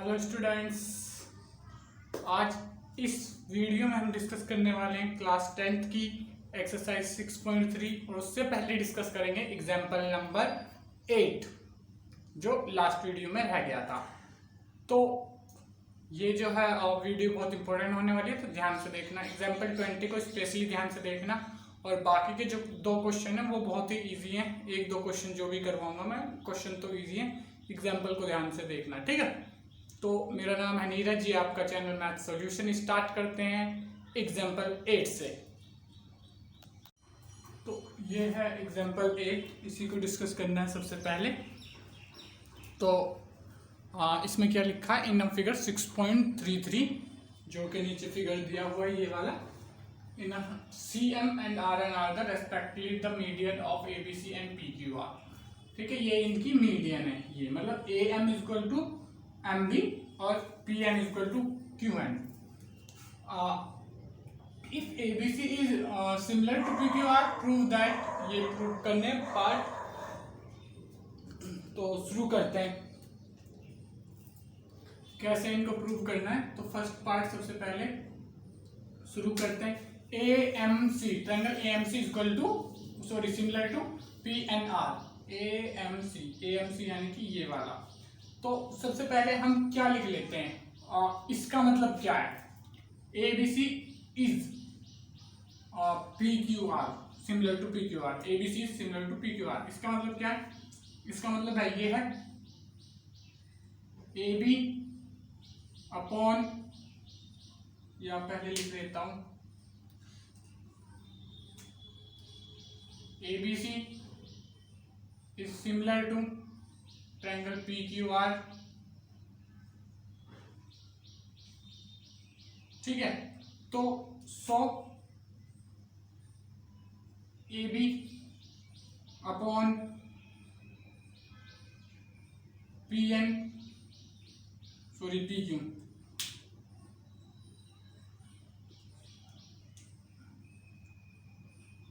Hello students, आज इस video में हम डिस्कस करने वाले हैं क्लास 10th की एक्सरसाइज 6.3 और उससे पहले डिस्कस करेंगे एग्जाम्पल नंबर 8 जो लास्ट वीडियो में रह गया था। तो ये जो है वीडियो बहुत इंपॉर्टेंट होने वाली है, तो ध्यान से देखना। एग्जाम्पल 20 को स्पेशली ध्यान से देखना और बाकी के जो दो क्वेश्चन हैं वो बहुत ही ईजी हैं। एक दो क्वेश्चन जो भी करवाऊंगा मैं, क्वेश्चन तो ईजी हैं, एग्जाम्पल को ध्यान से देखना, ठीक है। तो मेरा नाम है नीरज जी, आपका चैनल मैथ सॉल्यूशन। स्टार्ट करते हैं एग्जाम्पल 8 से। तो ये है एग्जाम्पल 8, इसी को डिस्कस करना है सबसे पहले। तो इसमें क्या लिखा है, इन फिगर 6.33 जो कि नीचे फिगर दिया हुआ है ये वाला, इन CM and RN are the respectively the median of ABC and PQR। ठीक है, ये इनकी मीडियन है। ये मतलब AM इक्वल टू MB और PM equal to QN। If ABC is similar to PQR prove that. ये प्रूव करने पार्ट तो शुरू करते हैं। कैसे इनको प्रूव करना है, तो फर्स्ट पार्ट सबसे पहले शुरू करते हैं। AMC triangle AMC equal to similar to PNR। AMC यानी कि ये वाला। तो सबसे पहले हम क्या लिख लेते हैं, इसका मतलब क्या है। ABC is PQR similar to PQR। ABC is similar to PQR, इसका मतलब क्या है। इसका मतलब है ये है AB अपॉन, या पहले लिख देता हूं, ABC is similar to triangle PQR। ठीक है, तो so AB upon PQ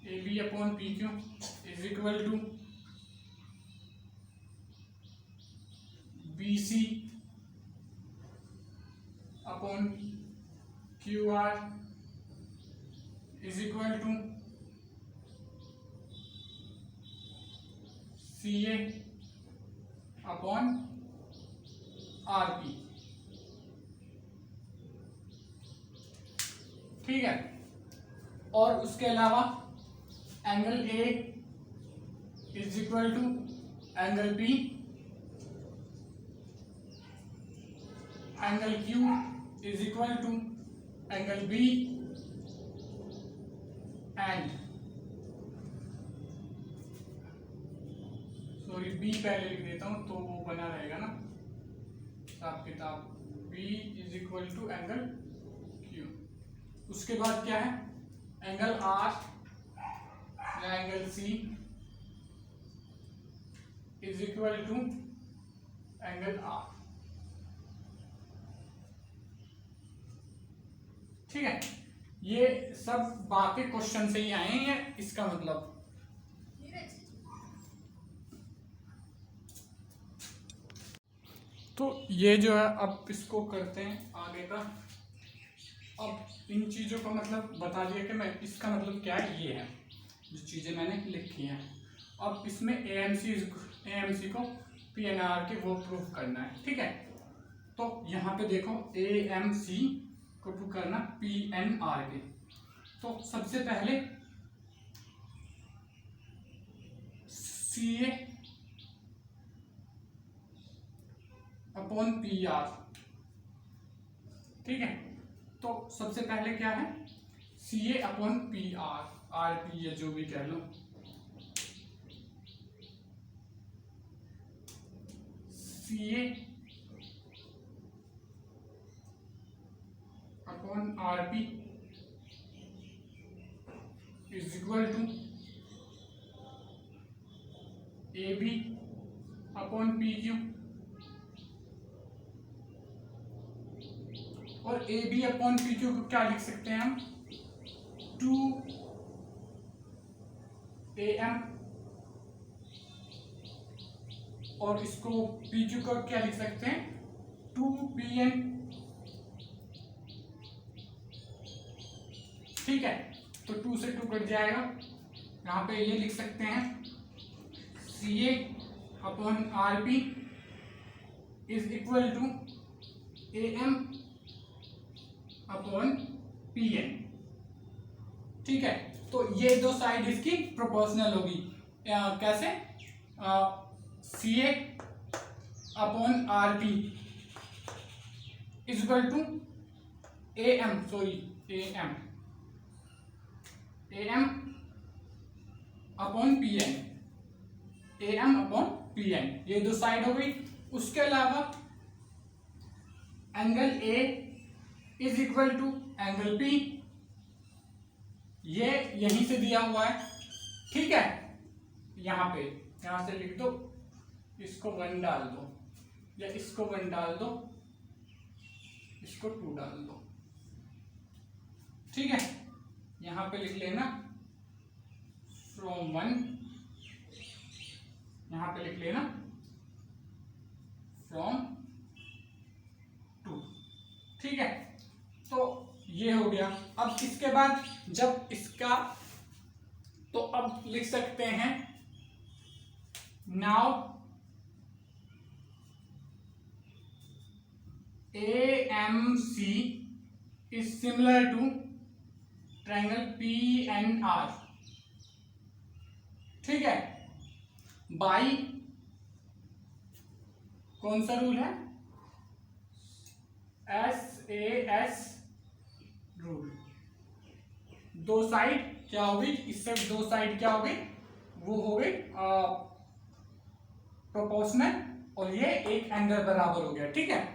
AB upon PQ is equal to BC upon QR is equal to CA upon RP। ठीक है, और उसके अलावा angle A is equal to angle B, angle Q is equal to angle B and B पहले लिख देता हूं तो वो बना रहेगा ना हिसाब किताब। B is equal to angle Q। उसके बाद क्या है, एंगल R या angle C is equal to angle R। ठीक है, ये सब बातें क्वेश्चन से ही आए हैं। इसका मतलब तो ये जो है, अब इसको करते हैं आगे का। अब इन चीजों का मतलब बता दिया कि मैं, इसका मतलब क्या है, ये है जो चीजें मैंने लिखी हैं। अब इसमें AMC को PNR के वो प्रूफ करना है। ठीक है, तो यहाँ पे देखो AMC को प्रूफ करना PNR के। तो सबसे पहले CA अपॉन PR। ठीक है, तो सबसे पहले क्या है, CA अपॉन PR, RP या जो भी कह लो। CA upon RP is equal to AB upon PQ। और AB अपॉन PQ को क्या लिख सकते हैं हम, 2AM और इसको PQ को क्या लिख सकते हैं, 2pn, ठीक है। तो 2 से 2 कट जाएगा, यहाँ पे ये लिख सकते हैं CA upon RP is equal to AM upon PN, ठीक है। तो ये दो साइड इसकी प्रोपोर्शनल होगी। कैसे? CA upon RP is equal to AM upon PN, AM upon PN, ये दो साइड हो गई। उसके अलावा angle A is equal to angle P, ये यहीं से दिया हुआ है, ठीक है। यहां से लिख दो, इसको 1 डाल दो, या इसको 1 डाल दो, इसको 2 डाल दो, ठीक है। यहां पे लिख लेना फ्रॉम 1, यहां पे लिख लेना फ्रॉम 2, ठीक है। तो ये हो गया। अब इसके बाद जब इसका, तो अब लिख सकते हैं now AMC is similar to triangle PNR, ठीक है। बाई कौन सा रूल है? SAS rule. दो साइड क्या हो गई, इससे दो साइड क्या हो गई, वो हो गई प्रोपोर्शनल, और ये एक एंगल बराबर हो गया, ठीक है।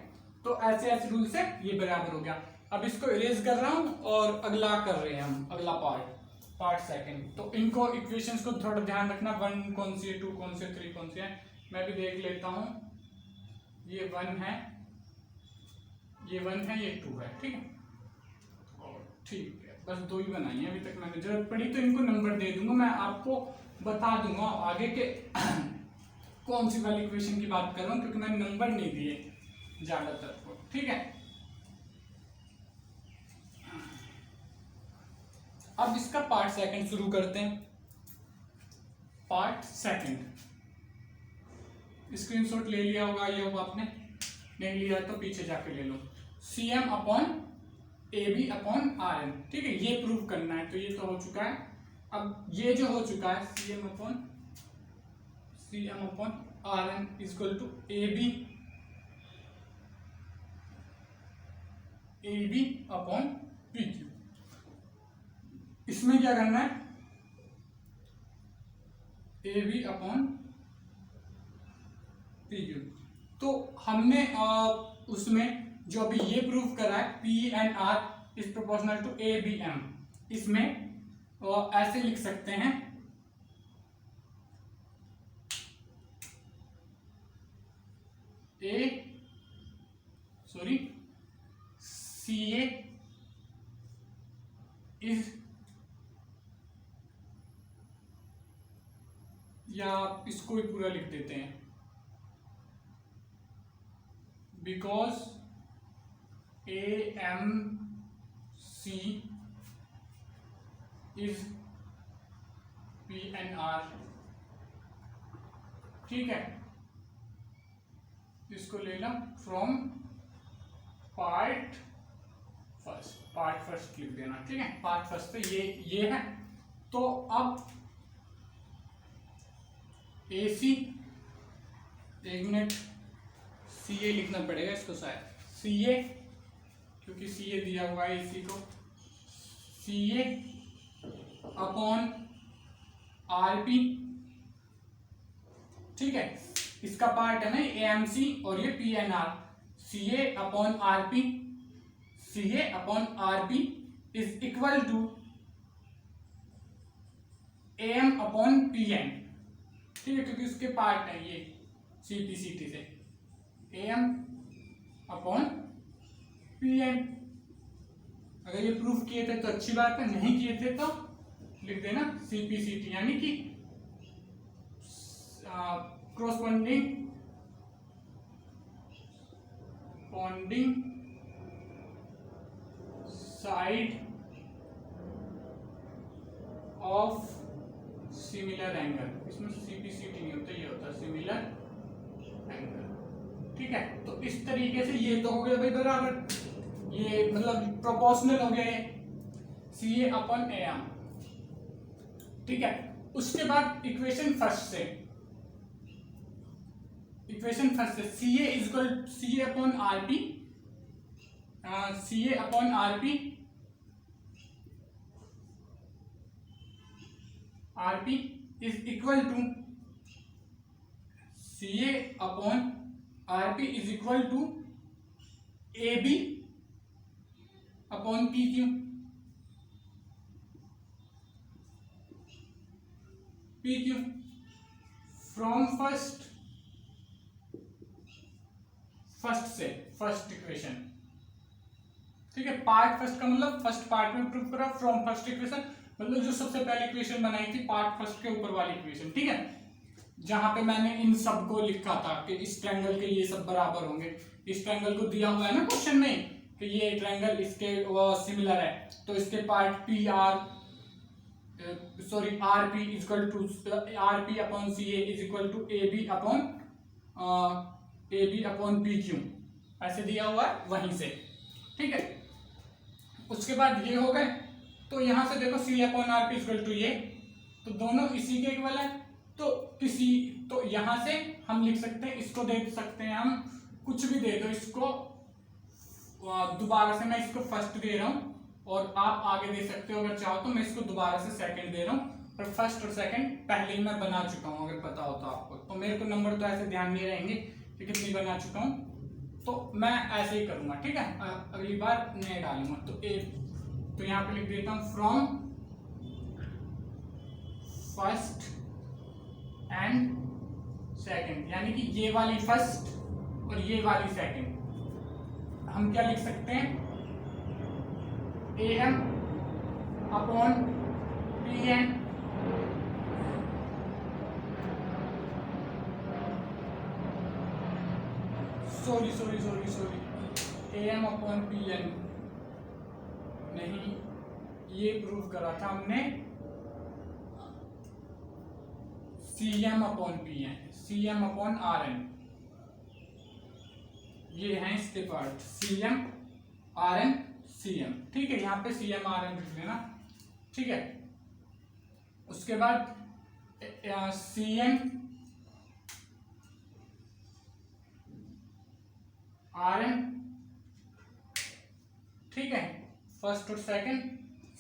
तो SAS रूल से ये बराबर हो गया। अब इसको इरेज कर रहा हूं और अगला कर रहे हैं हम, अगला पार्ट सेकंड। तो इनको इक्वेशंस को थोड़ा ध्यान रखना, 1 कौन सी है, 2 कौन सी है, 3 कौन सी है। मैं भी देख लेता हूं, ये 1 है, ये 1 है, ये 2 है, ठीक है। और ठीक है, बस 2 ही बनाई है अभी तक मैंने, जरूरत पड़ी तो इनको नंबर दे दूंगा, मैं आपको बता दूंगा आगे के कौन सी वाली इक्वेशन की बात कर रहा हूं, क्योंकि मैंने नंबर नहीं दिए ज्यादातर को, ठीक है। अब इसका पार्ट सेकंड शुरू करते हैं। पार्ट सेकंड, स्क्रीनशॉट ले लिया होगा ये होगा आपने, नहीं लिया तो पीछे जाके ले लो। CM upon AB upon RN, ठीक है, ये प्रूव करना है। तो ये तो हो चुका है। अब ये जो हो चुका है CM upon RN is equal to AB upon PQ। इसमें क्या करना है, AB अपॉन PQ। तो हमने उसमें जो अभी ये प्रूव करा है PNR is proportional to ABM, इसमें ऐसे लिख सकते हैं CA इज, या इसको भी पूरा लिख देते हैं, बिकॉज AMC इज PNR, ठीक है। इसको लेना फ्रॉम पार्ट फर्स्ट लिख देना, ठीक है। पार्ट फर्स्ट पे ये है। तो अब AC, एक मिनट, CA लिखना पड़ेगा इसको शायद, CA, क्योंकि CA दिया हुआ है AC को, CA अपॉन RP, ठीक है। इसका पार्ट है ना AMC और ये PNR। CA upon RP is equal to AM upon PN, ठीक है, क्योंकि उसके पार्ट है ये CP/CT से, AM अपॉन PN। अगर ये प्रूफ किए थे तो अच्छी बात है, नहीं किए थे तो लिख देना CP/CT, यानी कि corresponding corresponding side of similar angle, इसमें CPCT नहीं होता, ये होता है सिमिलर एंगल। ठीक है, तो इस तरीके से ये तो हो गया भाई बराबर, ये मतलब प्रोपोर्शनल हो गया ये CA अपॉन AM। ठीक है, उसके बाद इक्वेशन फर्स्ट से CA is equal CA upon RP, CA upon RP is equal to CA upon RP is equal to AB upon PQ। From first equation. ठीक है, पार्ट फर्स्ट का मतलब first part में प्रूव करा, from first equation मतलब जो सबसे पहले इक्वेशन बनाई थी पार्ट फर्स्ट के ऊपर वाली इक्वेशन। ठीक है, जहां पे मैंने इन सब को लिखा था कि इस ट्रायंगल के ये सब बराबर होंगे। इस ट्रायंगल को दिया हुआ है ना क्वेश्चन में कि ये ट्रायंगल इसके सिमिलर है, तो इसके part RP is equal to RP upon CA is equal to AB upon PQ, ऐसे दिया हुआ है वहीं से। ठीक है, उसके बाद ये हो गए, तो यहां से देखो CA upon RP is equal to ये, तो दोनों इसी के इक्वल है। तो यहां से हम लिख सकते हैं, इसको दे सकते हैं हम कुछ भी दे दो इसको, दोबारा से मैं इसको फर्स्ट दे रहा हूं और आप आगे दे सकते हो अगर चाहो तो। मैं इसको दोबारा से सेकंड दे रहा हूँ, पर फर्स्ट और सेकंड पहले ही मैं बना चुका हूँ अगर पता हो तो आपको। तो मेरे को नंबर तो ऐसे ध्यान नहीं रहेंगे कि कितनी बना चुका हूँ, तो मैं ऐसे ही करूंगा। ठीक है, अगली बार नए डालूंगा। तो यहाँ पे लिख देता हूँ फ्रॉम फर्स्ट एंड सेकंड, यानी कि ये वाली फर्स्ट और ये वाली सेकंड हम क्या लिख सकते हैं, AM upon PN sorry AM upon PN नहीं, ये प्रूव करा था हमने CM upon PN, CM upon RN, ये हैं इसके पार्ट CM RN CM। ठीक है, यहाँ पे CM RN लिख लेना। ठीक है, उसके बाद CM RN। ठीक है, फर्स्ट और second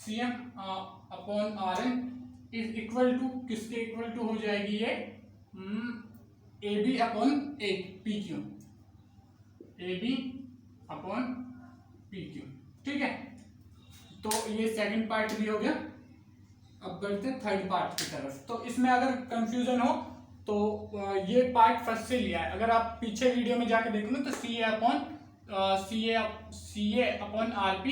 CM upon RN is equal to किसके इक्वल टू हो जाएगी ये, AB upon PQ, AB upon PQ। ठीक है, तो ये सेकंड पार्ट भी हो गया। अब बढ़ते हैं थर्ड पार्ट की तरफ। तो इसमें अगर कंफ्यूजन हो तो ये पार्ट फर्स्ट से लिया है, अगर आप पीछे वीडियो में जाके देखो ना तो CA अपॉन RP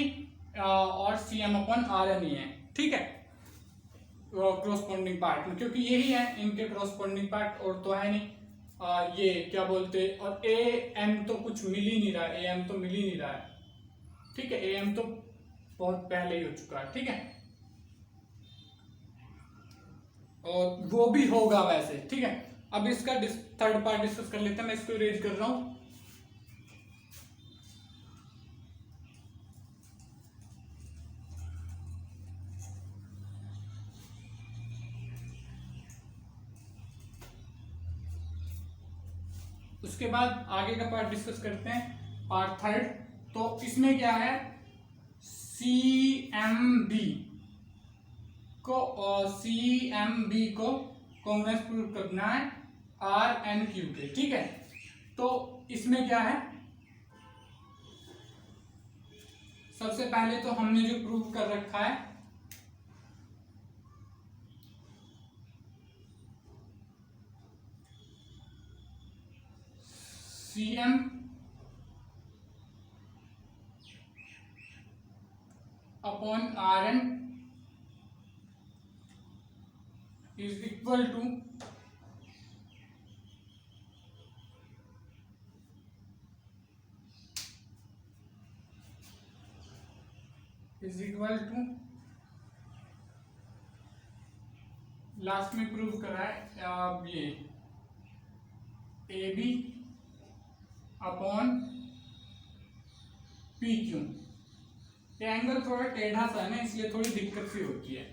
और CM अपॉन RN ही है। ठीक है, क्रॉसपोंडिंग पार्ट में, क्योंकि यही है इनके क्रॉसपोंडिंग पार्ट, और तो है नहीं। ये क्या बोलते, और AM तो कुछ मिल ही नहीं रहा है, AM तो मिल ही नहीं रहा है। ठीक है, AM तो बहुत पहले ही हो चुका है। ठीक है, और वो भी होगा वैसे। ठीक है, अब इसका थर्ड पार्ट डिस्कस कर लेते हैं। मैं इसको इरेज कर रहा हूं। उसके बाद आगे का पार्ट डिस्कस करते हैं, पार्ट थर्ड। तो इसमें क्या है, CMB को कॉन्ग्रुएंस प्रूव करना है RNQ के। ठीक है, तो इसमें क्या है, सबसे पहले तो हमने जो प्रूव कर रखा है CM upon RN is equal to is equal to, last में प्रूव करा है ये A B upon P Q. ये एंगल थोड़ा टेढ़ा सा है ना, इसलिए थोड़ी दिक्कत सी होती है,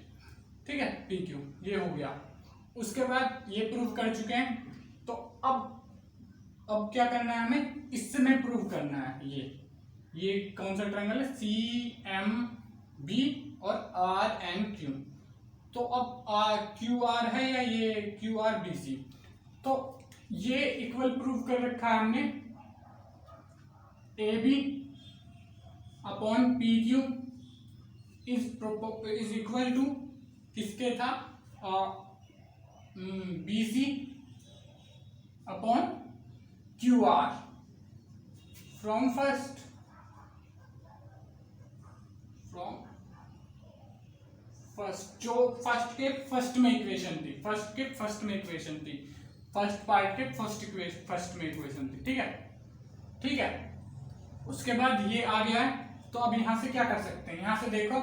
ठीक है। पी क्यू ये हो गया। उसके बाद ये प्रूव कर चुके हैं, तो अब क्या करना है हमें, इसमें प्रूव करना है ये कौन सा ट्रायंगल है, सी एम बी और आर एन क्यू। तो अब क्यू आर है या ये क्यू आर बी सी, तो ये इक्वल प्रूव कर रखा है हमने A B upon P Q is equal to किसके था, B C upon Q R from first जो फर्स्ट के फर्स्ट में इक्वेशन थी, फर्स्ट पार्ट के फर्स्ट में इक्वेशन थी, ठीक है। उसके बाद ये आ गया है, तो अब यहां से क्या कर सकते हैं, यहां से देखो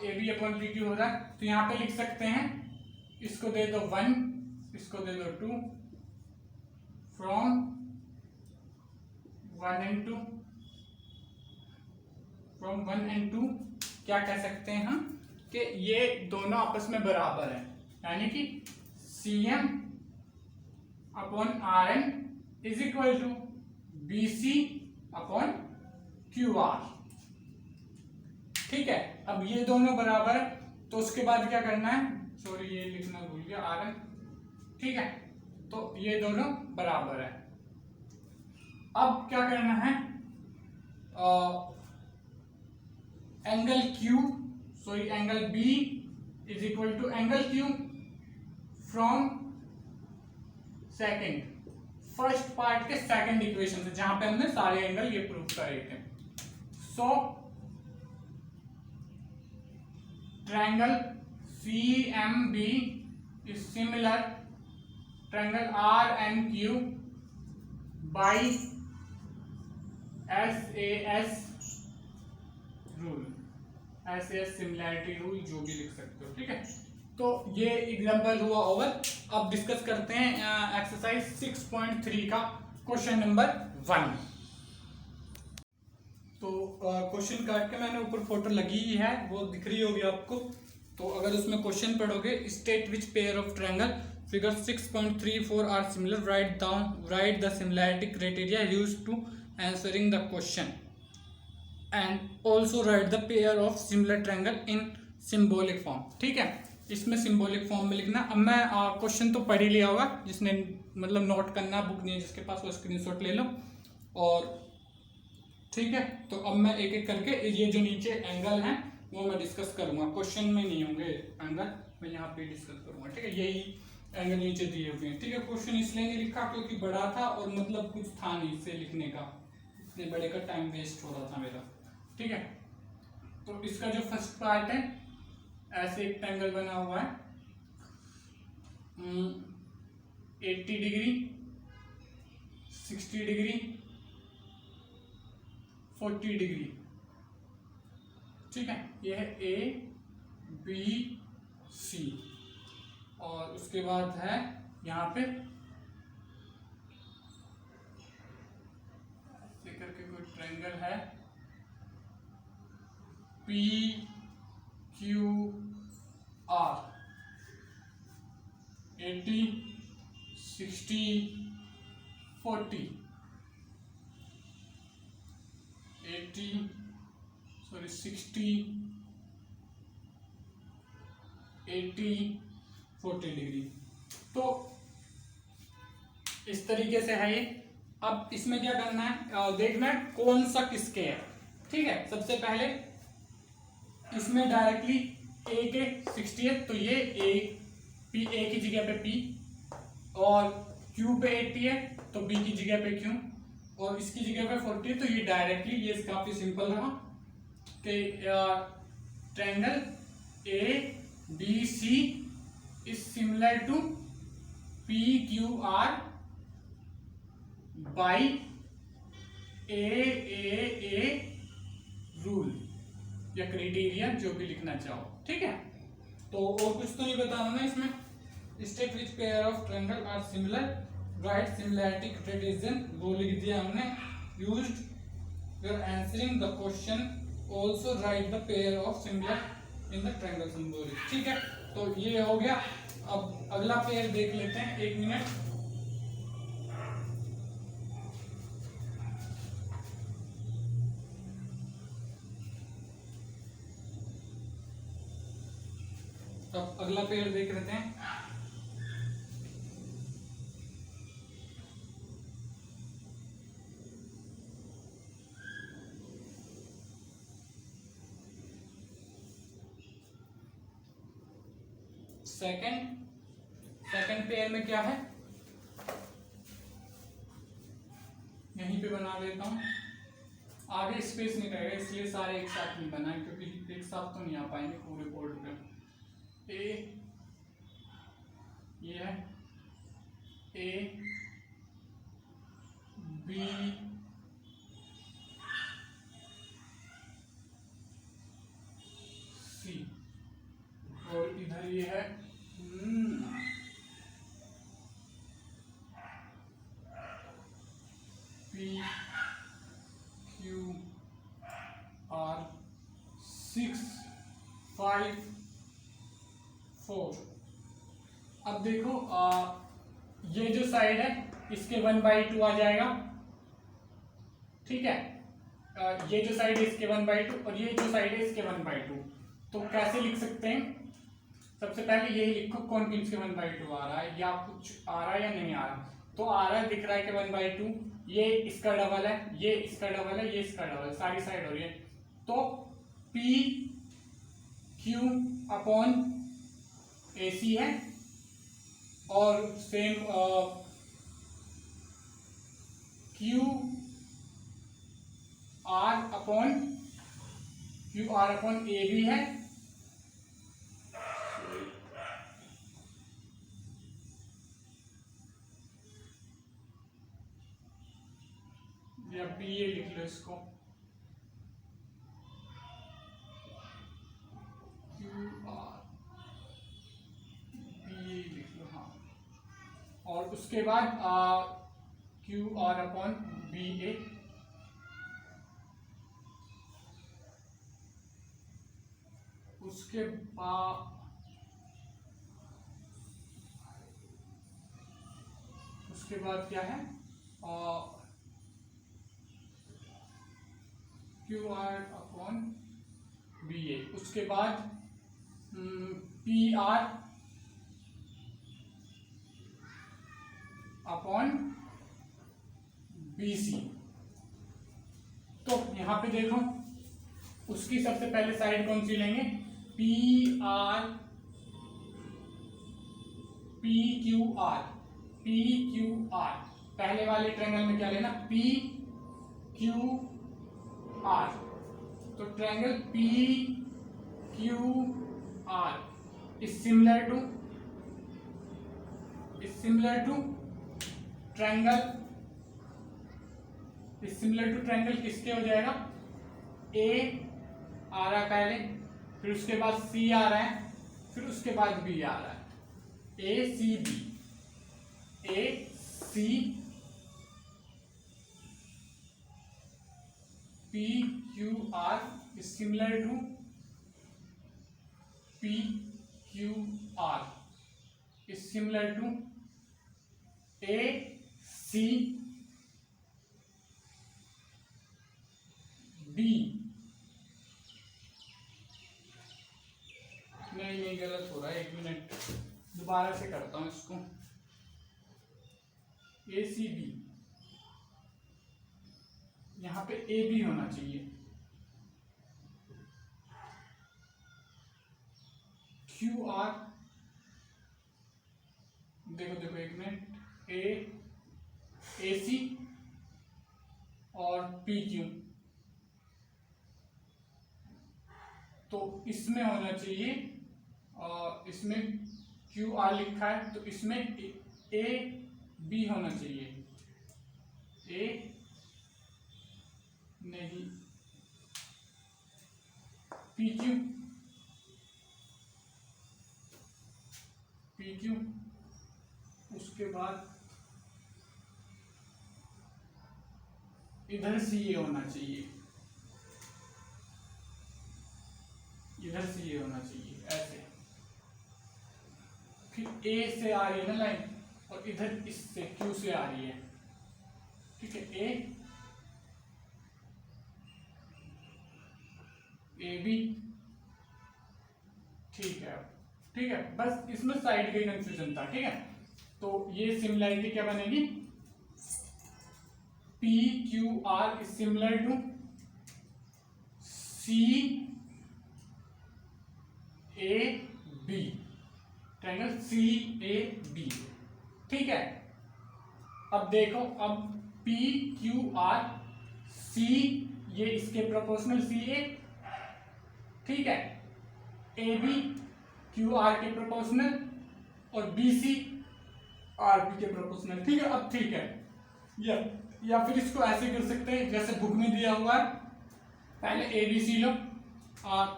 A B upon P Q हो रहा है, तो यहां पे लिख सकते हैं, इसको दे दो 1, इसको दे दो 2, फ्रॉम 1 and 2, फ्रॉम 1 and 2 क्या कह सकते हैं हम कि ये दोनों आपस में बराबर है, यानी कि C M upon R N is equal to B C upon Q R, ठीक है। अब ये दोनों बराबर है, तो उसके बाद क्या करना है, सॉरी ये लिखना भूल गया, आर एन, ठीक है। तो ये दोनों बराबर है। अब क्या करना है, angle Q, sorry angle B is equal to angle Q from second, first part के सेकंड इक्वेशन से, जहां पे हमने सारे एंगल ये प्रूव करे थे। So triangle CMB is similar triangle RNQ by SAS rule, SAS similarity rule, जो भी लिख सकते हो, ठीक है। तो ये एग्जांपल हुआ ओवर। अब डिस्कस करते हैं एक्सरसाइज 6.3 का क्वेश्चन नंबर 1। तो क्वेश्चन काट के मैंने ऊपर फोटो लगी ही है, वो दिख रही होगी आपको। तो अगर उसमें क्वेश्चन पढ़ोगे, state which pair of triangle figure 6.34 are similar, write the similarity criteria used to answering the question and also write the pair of similar triangle in symbolic form, ठीक है। इसमें सिंबॉलिक फॉर्म में लिखना। अब मैं question तो पढ़ ही लिया होगा, जिसने मतलब नोट करना, बुक नहीं है जिसके पास वो स्क्रीनशॉट ले लो, और ठीक है। तो अब मैं एक एक करके ये जो नीचे एंगल हैं वो मैं डिस्कस करूंगा, क्वेश्चन में नहीं होंगे एंगल, मैं यहाँ पे डिस्कस करूंगा, ठीक है। यही एंगल नीचे दिए हुए हैं, ठीक है। क्वेश्चन इसलिए नहीं लिखा क्योंकि बड़ा था और मतलब कुछ था नहीं इससे लिखने का, इतने बड़े का टाइम वेस्ट हो रहा था मेरा, ठीक है। तो इसका जो फर्स्ट पार्ट है, ऐसे एक ट्रायंगल बना हुआ है 80 डिग्री, 60 डिग्री, 40 डिग्री, ठीक है। ये है ABC, और उसके बाद है यहाँ पे ऐसे करके कोई ट्रायंगल है PQR, 80, 60, 40, 60, 80, 40 डिग्री। तो इस तरीके से है ये। अब इसमें क्या करना है, देखना है कौन सा किसके है, ठीक है। सबसे पहले इसमें डायरेक्टली ए के 60 है, तो ये ए की जगह पे P, और Q पे 80 है तो B की जगह पे Q, और इसकी जगह पे 40 है, तो ये डायरेक्टली, ये काफी सिंपल रहा कि triangle ABC is similar to PQR by AAA rule. या क्राइटेरिया, जो भी लिखना चाहो, ठीक है। तो और कुछ तो नहीं बताना ना इसमें। State which pair of triangle are similar, write similarity criterion, वो लिख दिया हमने। Used you are answering the question, also write the pair of similar in the triangle symbol, ठीक है। तो ये हो गया। अब अगला पेयर देख लेते हैं, 1 मिनट। अब अगला पेयर देख लेते हैं। सेकंड पेयर में क्या है, यहीं पे बना देता हूं। आगे स्पेस नहीं रहेगा इसलिए सारे एक साथ नहीं बनाए, क्योंकि एक साथ तो नहीं आ पाएंगे पूरे बोर्ड पे। ए, ये है ए, बी, सी, और इधर ये है पी, क्यू, आर, 6, 5, 4। अब देखो ये जो साइड है इसके 1/2 आ जाएगा, ठीक है। ये जो साइड है इसके 1/2 और ये जो साइड है इसके 1/2। तो कैसे लिख सकते हैं, सबसे पहले यही लिखो कौन किसके 1/2 आ रहा है, या कुछ आ रहा है या नहीं आ रहा। तो आ रहा है, दिख रहा है कि 1/2, ये इसका डबल है, ये इसका डबल है, ये इसका डबल, सारी साइड हो रही है। तो पी क्यू अपॉन ए सी है, और सेम क्यू आर अपॉन ए भी है, या बी ए लिख लो इसको, क्यू आर बी ए लिख लो, हाँ। और उसके बाद Q R upon B A, उसके बाद क्या है, Q R upon B A, उसके बाद P R upon B C. तो यहां पे देखो, उसकी सबसे पहले साइड कौन सी लेंगे, P R, P Q R, P Q R. पहले वाले ट्रायंगल में क्या लेना, पी क्यू आर। तो triangle P Q R is similar to triangle किसके हो जाएगा, ए आ रहा है पहले, फिर उसके बाद सी आ रहा है, फिर उसके बाद बी आ रहा है, A C B, A C P Q R is similar to P Q R is similar to A C B. नहीं गलत हो रहा है, 1 मिनट दोबारा से करता हूं इसको। ए सी बी, यहां पे ए बी होना चाहिए, क्यू आर, देखो 1 मिनट, ए सी और पी क्यू। तो इसमें होना चाहिए, इसमें क्यू आर लिखा है तो इसमें ए बी होना चाहिए, ए नहीं PQ, PQ, उसके बाद इधर CA होना चाहिए, इधर CA होना चाहिए ऐसे, फिर A से आ रही है ना लाइन और इधर इससे Q से आ रही है, ठीक है, AB, ठीक है, ठीक है, बस इसमें साइड का ही कंफ्यूजन था, ठीक है। तो ये सिमिलैरिटी क्या बनेगी, PQR is similar to CAB, triangle CAB, ठीक है। अब देखो, अब PQR C ये इसके प्रोपोर्शनल CA, ठीक है, AB QR के प्रोपोर्शनल और BC RP के प्रोपोर्शनल, ठीक है। अब ठीक है, या फिर इसको ऐसे कर सकते हैं जैसे बुक में दिया हुआ है, पहले ABC लो,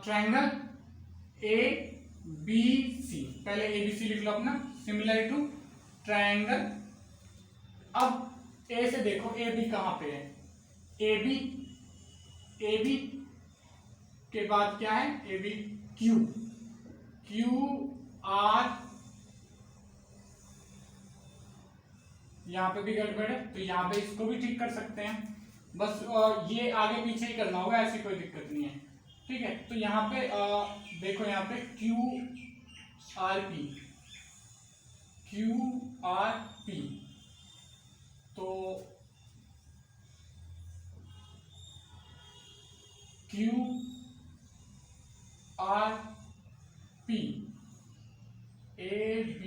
ट्रायंगल ABC, पहले ABC लिख लो अपना, सिमिलर टू ट्रायंगल। अब A से देखो AB कहाँ पे है, AB के बाद क्या है, AB QR, यहाँ पे भी गड़बड़ है तो यहाँ पे इसको भी ठीक कर सकते हैं, बस ये आगे पीछे ही करना होगा, ऐसी कोई दिक्कत नहीं है, ठीक है। तो यहाँ पे देखो, यहाँ पे QRP, तो QRP AB,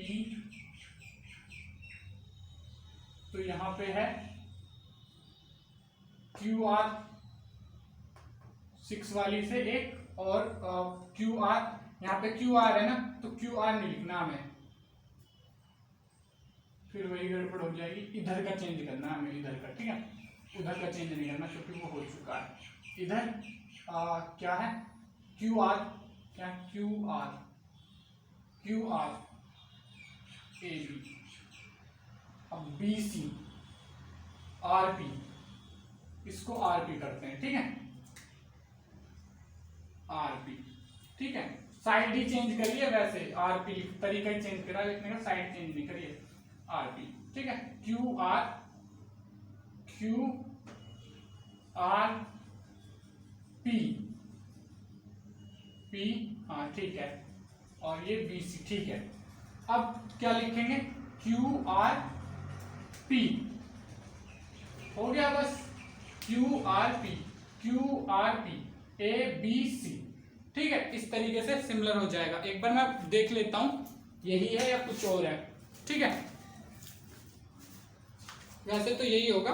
तो यहाँ पे है QR 6 वाली से एक, और QR, यहाँ पे QR है ना, तो QR नहीं लिखना हमें, फिर वही गड़बड़ हो जाएगी, इधर का चेंज करना हमें, इधर का, ठीक है, उधर का चेंज नहीं करना क्योंकि वो हो चुका है। इधर क्या है, QR, क्या QR AB, अब BC RP, इसको RP करते हैं, ठीक है, RP, ठीक है, साइड ही चेंज करिए, वैसे RP तरीका ही चेंज करा लिखने का, साइड चेंज नहीं करिए, RP, ठीक है, QRP, हाँ ठीक है, और ये BC, ठीक है। अब क्या लिखेंगे, QRP, हो गया बस, QRP ABC, ठीक है, इस तरीके से सिमिलर हो जाएगा। एक बार मैं देख लेता हूं यही है या कुछ और है, ठीक है, वैसे तो यही होगा,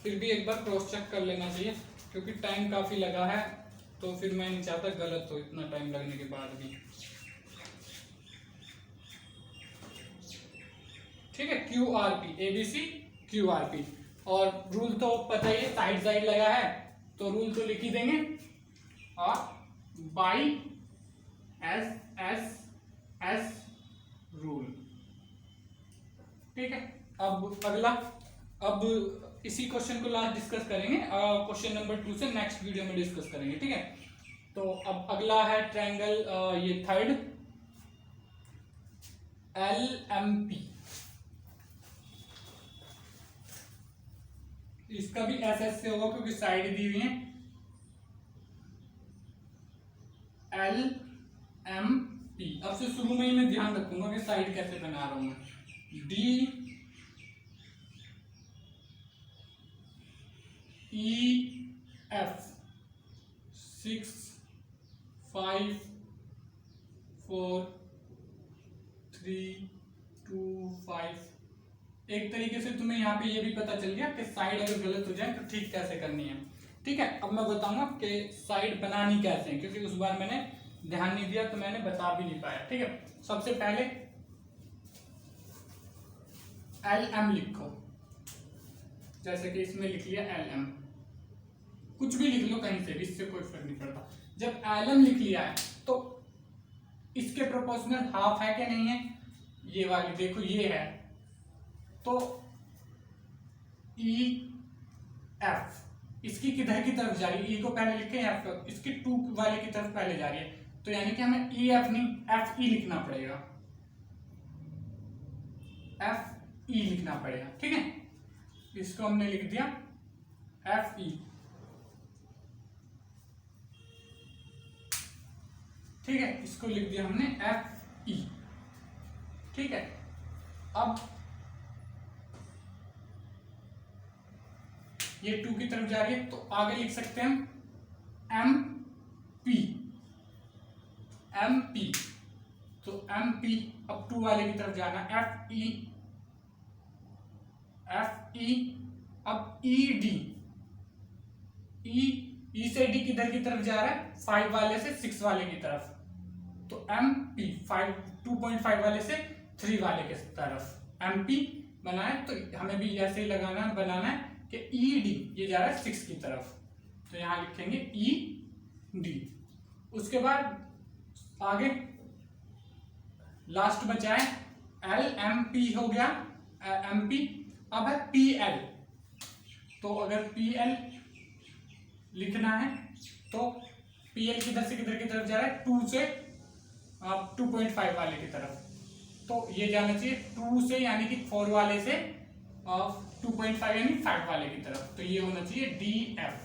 फिर भी एक बार क्रॉस चेक कर लेना चाहिए क्योंकि टाइम काफी लगा है, तो फिर मैं नहीं चाहता गलत हो इतना टाइम लगने के बाद भी, ठीक है। QRP ABC QRP, और रूल तो पता ही है, साइड लगा है तो रूल तो लिख ही देंगे, और बाई एस रूल, ठीक है। अब अगला, अब इसी क्वेश्चन को लास्ट डिस्कस करेंगे, क्वेश्चन नंबर 2 से नेक्स्ट वीडियो में डिस्कस करेंगे, ठीक है। तो अब अगला है ट्रायंगल, ये थर्ड LMP, इसका भी SS से होगा क्योंकि साइड दी हुई है, LMP। अब से शुरू में ही मैं ध्यान रखूंगा कि साइड कैसे बना रहा हूं मैं, DEF 6 5 4 3 2 5। एक तरीके से तुम्हें यहाँ पे ये भी पता चल गया कि साइड अगर गलत हो जाए तो ठीक कैसे करनी है, ठीक है। अब मैं बताऊंगा कि साइड बनानी कैसे है, क्योंकि उस बार मैंने ध्यान नहीं दिया तो मैंने बता भी नहीं पाया, ठीक है। सबसे पहले LM लिखो, जैसे कि इसमें लिख लिया LM, कुछ भी लिख लो कहीं से भी, इससे कोई फर्क नहीं पड़ता। जब LM लिख लिया है तो इसके प्रोपोर्शनल हाफ है कि नहीं है, ये वाली देखो ये है, तो EF इसकी किधर की तरफ जा रही है, E को पहले लिखे F को, इसकी 2 वाले की तरफ पहले जा रही है, तो यानी कि हमें EF नहीं FE लिखना पड़ेगा, FE लिखना पड़ेगा, ठीक है। इसको हमने लिख दिया FE, ठीक है, इसको लिख दिया हमने FE, ठीक है। अब ये 2 की तरफ जा रही है, तो आगे लिख सकते हैं हम MP, तो MP अब 2 वाले की तरफ जाना, FE, अब ED, E से D किधर की तरफ जा रहा है, 5 वाले से 6 वाले की तरफ, तो MP 2.5 वाले से 3 वाले की तरफ MP बनाए, तो हमें भी ऐसे ही बनाना है कि ED ये जा रहा है 6 की तरफ, तो यहां लिखेंगे ED। उसके बाद आगे लास्ट बचा है LMP, हो गया MP। अब है PL, तो अगर PL लिखना है तो PL किधर से किधर की तरफ जा रहा है, 2 से 2.5 वाले की तरफ, तो ये जाना चाहिए 2 से यानी कि 4 वाले से 2.5 यानी 5 वाले की तरफ, तो ये होना चाहिए DF।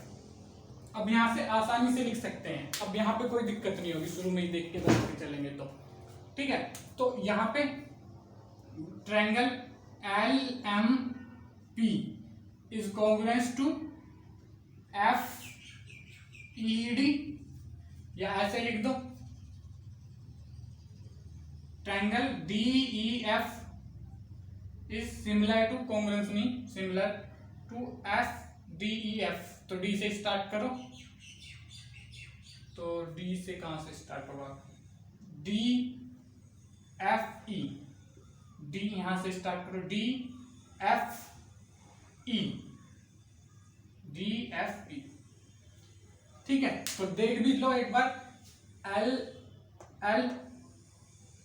अब यहाँ से आसानी से लिख सकते हैं, अब यहाँ पे कोई दिक्कत नहीं होगी, शुरू में ही देख के बनाते चलेंगे तो, ठीक है। तो यहाँ पे triangle LMP is congruence to FED, या ऐसे लिख दो triangle DEF is similar to, congruence नहीं, सिमिलर टू FDEF। तो D से स्टार्ट करो, तो D से कहां से स्टार्ट होगा, DFE, D यहां से स्टार्ट करो, DFE, ठीक है। तो देख भी लो एक बार,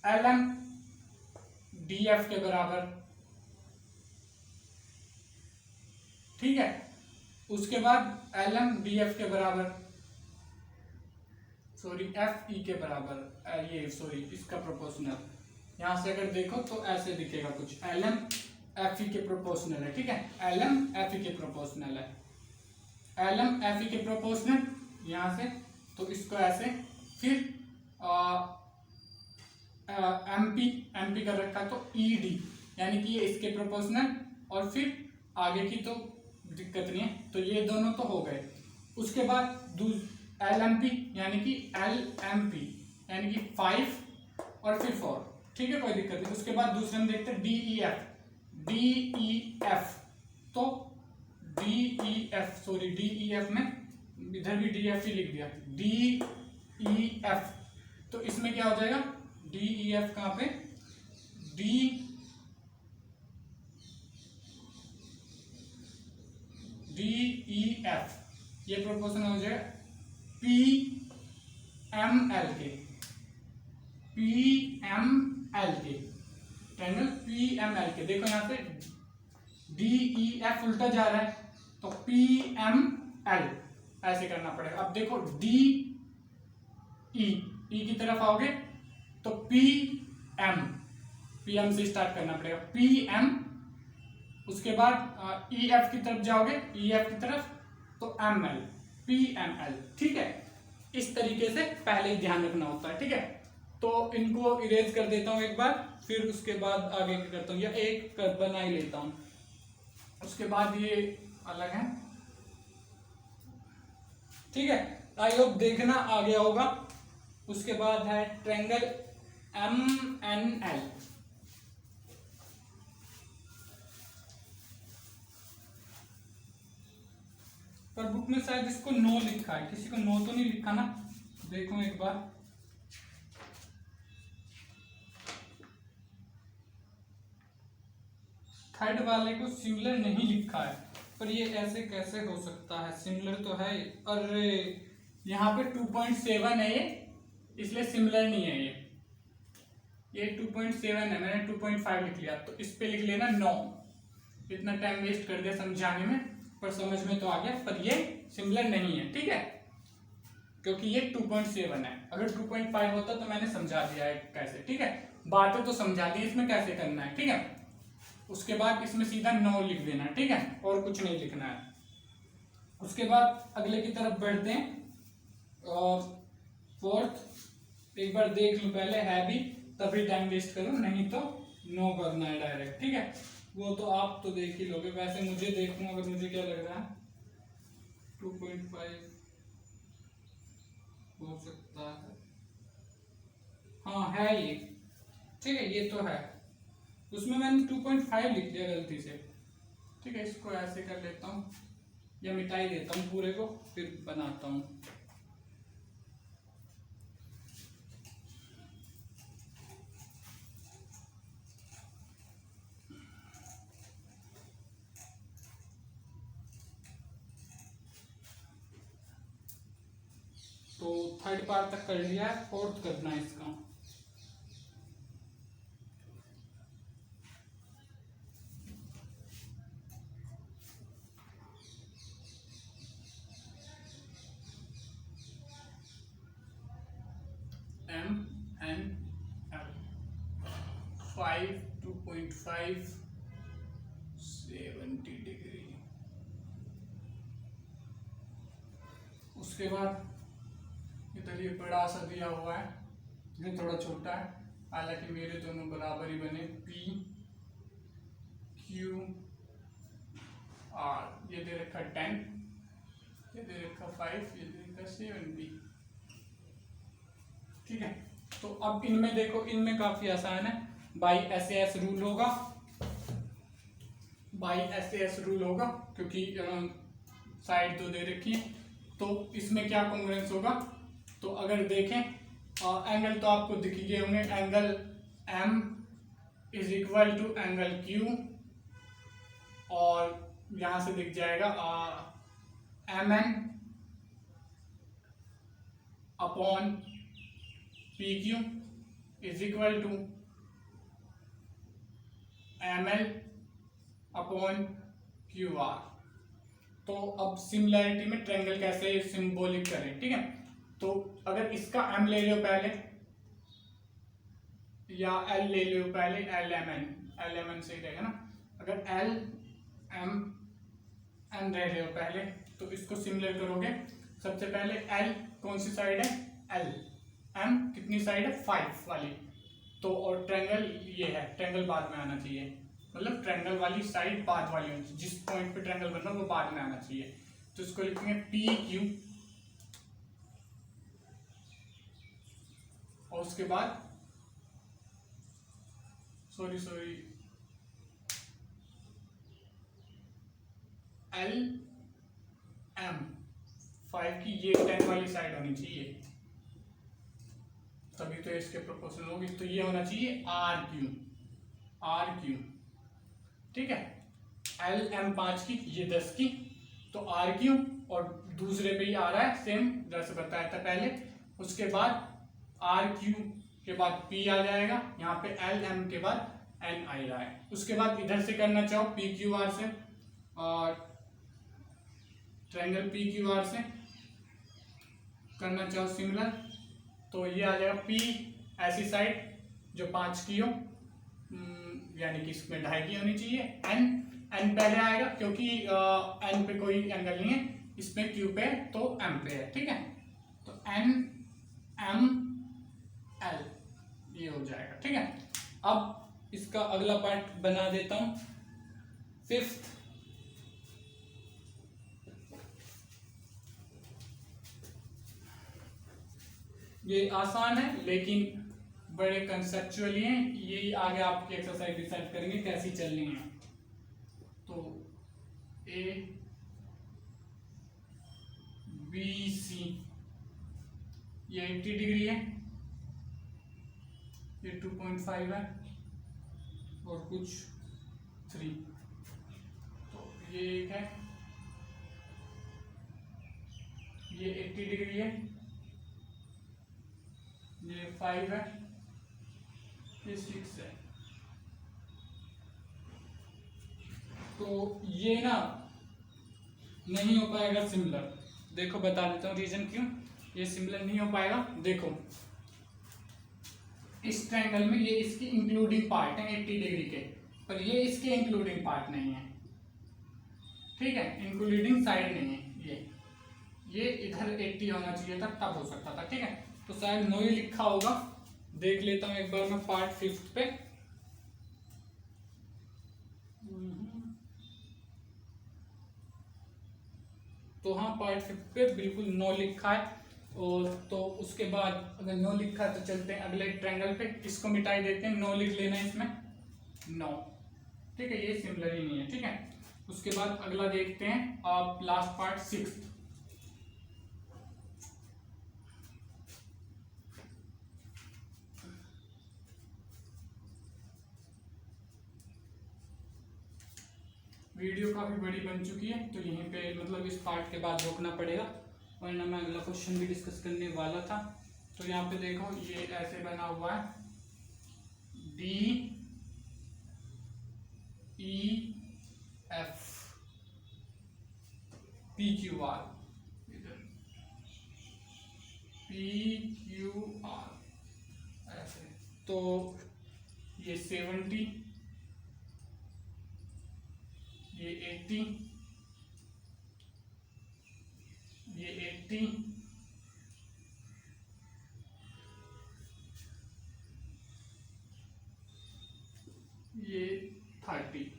LM DF के बराबर, ठीक है। उसके बाद LM DF के बराबर, सॉरी FE के बराबर, ये सॉरी इसका प्रोपोर्शनल, यहां से अगर देखो तो ऐसे दिखेगा कुछ, LM FE के प्रोपोर्शनल है, ठीक है, LM FE के प्रोपोर्शनल है, LM FE के प्रोपोर्शनल यहां से, तो इसको ऐसे, फिर MP कर रखा, तो ED यानी कि ये इसके प्रोपोर्शनल, और फिर आगे की तो दिक्कत नहीं है, तो ये दोनों तो हो गए। उसके बाद LMP यानी कि LMP यानी कि 5 और फिर 4, ठीक है, कोई दिक्कत नहीं। उसके बाद दूसरे में देखते हैं DEF, तो DEF में इधर भी DF ही लिख दिया, DEF, तो इसमें क्या हो जाएगा, DEF कहां पे, DEF, ये प्रोपोर्शनल हो जाएगा PML के, ट्रायंगल PML के। देखो यहाँ पे DEF उल्टा जा रहा है, तो PML ऐसे करना पड़ेगा। अब देखो DE की तरफ आओगे तो PM से स्टार्ट करना पड़ेगा, PM। उसके बाद EF की तरफ जाओगे, EF की तरफ, तो ML, PML, ठीक है। इस तरीके से पहले ही ध्यान रखना होता है, ठीक है। तो इनको इरेज कर देता हूं एक बार, फिर उसके बाद आगे करता हूं, या एक बना ही लेता हूं, उसके बाद ये अलग है, ठीक है। आई होप देखना आ गया होगा। उसके बाद है ट्रायंगल MNL, पर बुक में शायद इसको नो लिखा है, किसी को नो तो नहीं लिखा ना, देखो एक बार, थर्ड वाले को सिमिलर नहीं लिखा है, पर ये ऐसे कैसे हो सकता है, सिमिलर तो है। अरे यहाँ पे 2.7 है ये, इसलिए सिमिलर नहीं है ये 2.7 है, मैंने 2.5 लिख लिया, तो इस पे लिख लेना 9। इतना टाइम वेस्ट कर दिया समझाने में, पर समझ में तो आ गया, पर ये सिमिलर नहीं है, ठीक है, क्योंकि ये 2.7 है। अगर 2.5 होता तो मैंने समझा दिया है कैसे, ठीक है, बातें तो समझा दी इसमें कैसे करना है, ठीक है। उसके बाद इसमें सीधा 9 लिख देना है, ठीक है, और कुछ नहीं लिखना है। उसके बाद अगले की तरफ बढ़ते हैं। और फोर्थ एक बार देख लूं पहले, है भी तभी टाइम वेस्ट करूं, नहीं तो नो करना है डायरेक्ट, ठीक है। वो तो आप तो देख ही लोगे, वैसे मुझे देखूं, अगर मुझे क्या लग रहा है 2.5 हो सकता है, हाँ है ये, ठीक है, ये तो है। उसमें मैंने 2.5 लिख दिया गलती से, ठीक है। इसको ऐसे कर लेता हूँ या मिटा ही देता हूँ पूरे को, फिर बनाता हूँ। तो थर्ड पार्ट तक कर लिया है, फोर्थ करना है इसका। MNL 5 2.5 70 degree. उसके बाद इधर ये बड़ा सा दिया हुआ है, ये थोड़ा छोटा है, हालांकि मेरे दोनों बराबर ही बने, P Q R, ये दे रखा 10, ये दे रखा 5, ये दे रखा 70, ठीक है। तो अब इनमें देखो, इनमें काफी आसान है, बाई SAS रूल होगा, बाई SAS रूल होगा, क्योंकि साइड तो दे रखी है, तो इसमें क्या कॉन्ग्रुएंस होगा। तो अगर देखें एंगल तो आपको दिख गए होंगे, angle M is equal to angle Q, और यहां से दिख जाएगा MN upon PQ is equal to ML upon QR। तो अब सिमिलैरिटी में ट्रायंगल कैसे सिंबॉलिक करें, ठीक है। तो अगर इसका M ले लो पहले, या L ले लो पहले, LMN सही रहेगा ना। अगर LMN ले लो पहले, तो इसको सिमिलर करोगे। सबसे पहले L कौन सी साइड है, L, M कितनी साइड है, 5 वाली, तो और ट्रायंगल ये है, ट्रायंगल बाद में आना चाहिए, मतलब ट्रायंगल वाली साइड बाद वाली होनी चाहिए, जिस पॉइंट पे ट्रायंगल बन रहा है वो बाद में आना चाहिए। तो इसको लिखेंगे PQ, और उसके बाद सॉरी LM 5 की ये 10 वाली साइड होनी चाहिए, तभी तो इसके प्रोपोर्शनल होगी। तो ये होना चाहिए RQ, ठीक है। LM 5 की, ये 10 की, तो RQ, और दूसरे पे ही आ रहा है सेम जैसे बताया था पहले। उसके बाद RQ के बाद P आ जाएगा, यहाँ पे LM के बाद N आ रहा है। उसके बाद इधर से करना चाहो PQR से, और ट्रायंगल PQR से करना चाहो सिमिलर, तो ये आ जाएगा P ऐसी साइड जो 5 की हो, यानी कि इसमें 2.5 की होनी चाहिए। N पहले आएगा क्योंकि N पे कोई एंगल नहीं है, इसमें Q पे तो M पे है, ठीक है। तो N M L ये हो जाएगा, ठीक है। अब इसका अगला पार्ट बना देता हूं, फिफ्थ। ये आसान है लेकिन बड़े कंसेप्चुअली हैं, यही आगे आपकी एक्सरसाइज डिसाइड करेंगे कैसी चलनी है। तो A B C ये 80 डिग्री है, ये 2.5 है, और कुछ 3, तो ये एक है, ये 80 डिग्री है, ये 5 है, ये 6 है। तो ये ना नहीं हो पाएगा सिमिलर। देखो बता देता हूँ रीजन क्यों ये सिमिलर नहीं हो पाएगा। देखो इस ट्रायंगल में ये इसकी इंक्लूडिंग पार्ट है 80 डिग्री के, पर ये इसके इंक्लूडिंग पार्ट नहीं है, ठीक है, इंक्लूडिंग साइड नहीं है। ये इधर 80 होना चाहिए था, तब हो सकता था, ठीक है। तो शायद 9 ही लिखा होगा, देख लेता हूँ एक बार मैं पार्ट 5 पे। तो हाँ पार्ट 5 पे बिल्कुल 9 लिखा है। और तो उसके बाद अगर 9 लिखा है तो चलते हैं अगले ट्रायंगल पे, इसको मिटाई देते हैं, 9 लिख लेना है इसमें 9, ठीक है, ये सिमिलर ही नहीं है, ठीक है। उसके बाद अगला देखते हैं आप लास्ट पार्ट 6। वीडियो काफी बड़ी बन चुकी है तो यहीं पे मतलब इस पार्ट के बाद रोकना पड़ेगा, वरना मैं अगला क्वेश्चन भी डिस्कस करने वाला था। तो यहाँ पे देखो ये ऐसे बना हुआ है DEF PQR, PQR ऐसे। तो ये 70, ये 80, ये 80, ये 30।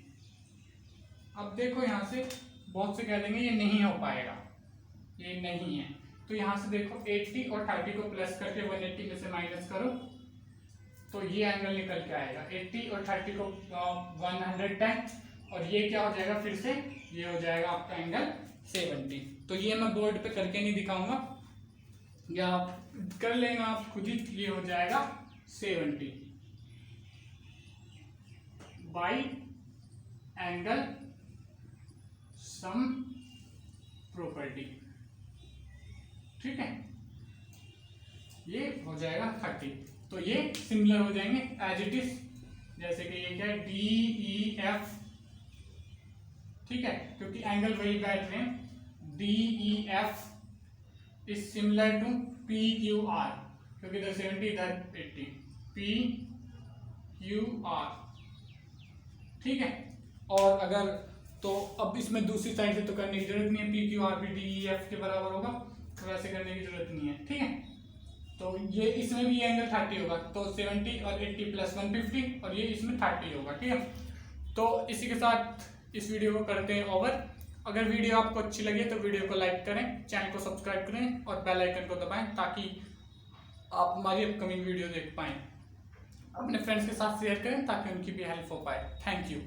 अब देखो यहाँ से बहुत से कह देंगे ये नहीं हो पाएगा, ये नहीं है। तो यहाँ से देखो 80 और 30 को प्लस करके 180 में से माइनस करो तो ये एंगल निकल के आएगा। 80 और 30 को 110 और ये क्या हो जाएगा, फिर से ये हो जाएगा आपका एंगल 70। तो ये मैं बोर्ड पे करके नहीं दिखाऊंगा, या कर लेना आप खुद ही। ये हो जाएगा 70 बाई एंगल सम प्रॉपर्टी, ठीक है, ये हो जाएगा 30। तो ये सिमिलर हो जाएंगे एज इट इज, जैसे कि ये क्या है DEF, ठीक है, क्योंकि एंगल वही बैठ रहे हैं। DEF is similar to PQR, क्योंकि इधर 70 इधर 80, PQR, ठीक है। और अगर तो अब इसमें दूसरी साइड से तो करने की जरूरत नहीं है, PQR भी DEF के बराबर होगा, तो वैसे करने की जरूरत नहीं है, ठीक है। तो ये इसमें भी एंगल 30 होगा, तो 70 और 80 प्लस 150, और ये इसमें 30 होगा, ठीक है। तो इसी के साथ इस वीडियो को करते हैं ओवर। अगर वीडियो आपको अच्छी लगे तो वीडियो को लाइक करें, चैनल को सब्सक्राइब करें और बेल आइकन को दबाएं ताकि आप हमारी अपकमिंग वीडियो देख पाएं। अपने फ्रेंड्स के साथ शेयर करें ताकि उनकी भी हेल्प हो पाए। Thank you.